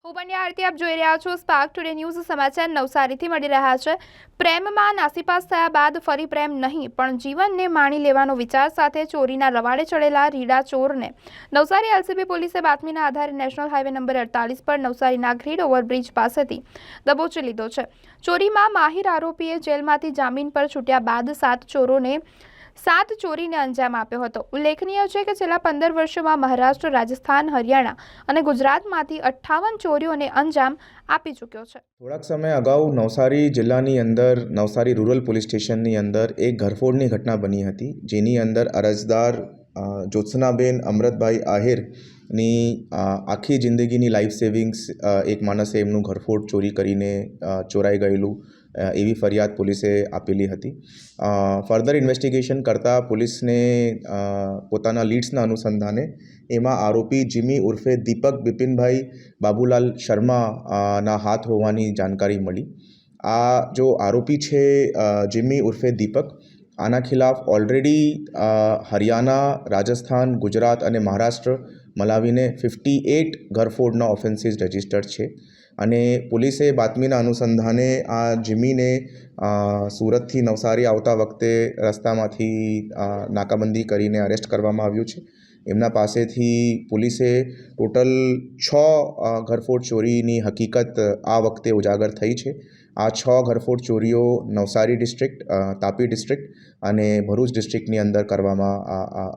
હું બન્યા આરતી આપ જોઈ રહ્યા છો સ્પાર્ક ટુડે ન્યૂઝ સમાચાર નવસારીથી મળી રહ્યા છે। પ્રેમમાં નાસીપાસ થયા બાદ ફરી પ્રેમ નહીં પણ જીવનને માણી લેવાનો વિચાર સાથે ચોરીના રવાડે ચડેલા રીડા ચોરને નવસારી એલસીબી પોલીસે બાતમીના આધારે નેશનલ હાઈવે નંબર 48 પર નવસારીના ગ્રીડ ઓવરબ્રિજ પાસેથી દબોચી લીધો છે। ચોરીમાં માહિર આરોપીએ જેલમાંથી જામીન પર છૂટ્યા બાદ સાત ચોરીને અંજામ આપ્યો હતો। ઉલ્લેખનીય છે કે છેલ્લા 15 વર્ષોમાં મહારાષ્ટ્ર, રાજસ્થાન, હરિયાણા અને ગુજરાતમાંથી 58 ચોરીઓને અંજામ આપી ચૂક્યો છે। થોડાક સમય અગાઉ નવસારી જિલ્લાની અંદર નવસારી રૂરલ પોલીસ સ્ટેશનની અંદર એક ઘરફોડની ઘટના બની હતી, જેની અંદર અરજદાર જ્યોત્સનાબેન અમૃતભાઈ આહિરની આખી જિંદગીની લાઈફ સેવિંગ્સ એક માણસે એમનું ઘરફોડ ચોરી કરીને ચોરાઈ ગયેલું એવી ફરિયાદ પોલીસે આપેલી હતી। ફર્ધર ઇન્વેસ્ટિગેશન કરતાં પોલીસને પોતાના લીડ્સના અનુસંધાને એમાં આરોપી જીમી ઉર્ફે દીપક બિપિનભાઈ બાબુલાલ શર્મા ના હાથ હોવાની જાણકારી મળી। આ જો આરોપી છે જીમી ઉર્ફે દીપક, આના ખિલાફ ઓલરેડી હરિયાણા, રાજસ્થાન, ગુજરાત અને મહારાષ્ટ્ર મલાવીને 58 ઘરફોડના ઓફેન્સીસ રજિસ્ટર્ડ છે અને પોલીસે બાતમીના અનુસંધાને આ જીમીને સુરતથી નવસારી આવતા વખતે રસ્તામાંથી નાકાબંધી કરીને અરેસ્ટ કરવામાં આવ્યું છે। એમના પાસેથી પોલીસે ટોટલ 6 ઘરફોડ ચોરીની હકીકત આ વખતે ઉજાગર થઈ છે। આ 6 ઘરફોડ ચોરીઓ નવસારી ડિસ્ટ્રિક્ટ, તાપી ડિસ્ટ્રિક્ટ અને ભરૂચ ડિસ્ટ્રિક્ટની અંદર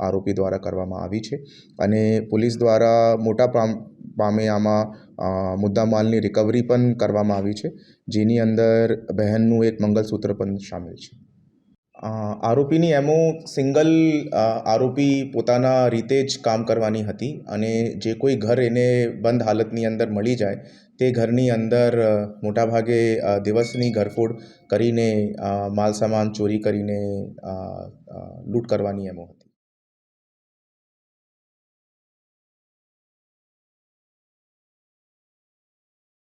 આરોપી દ્વારા કરવામાં આવી છે અને પોલીસ દ્વારા મોટા પામે આમાં મુદ્દામાલની રિકવરી પણ કરવામાં આવી છે, જેની અંદર બહેનનું એક મંગલસૂત્ર પણ શામેલ છે। આરોપીની એમો સિંગલ આરોપી પોતાના રીતે જ કામ કરવાની હતી અને જે કોઈ ઘર એને બંધ હાલતની અંદર મળી જાય તે ઘરની અંદર મોટાભાગે દિવસની ઘરફોડ કરીને માલ સામાન ચોરી કરીને લૂંટ કરવાની એમો હતી।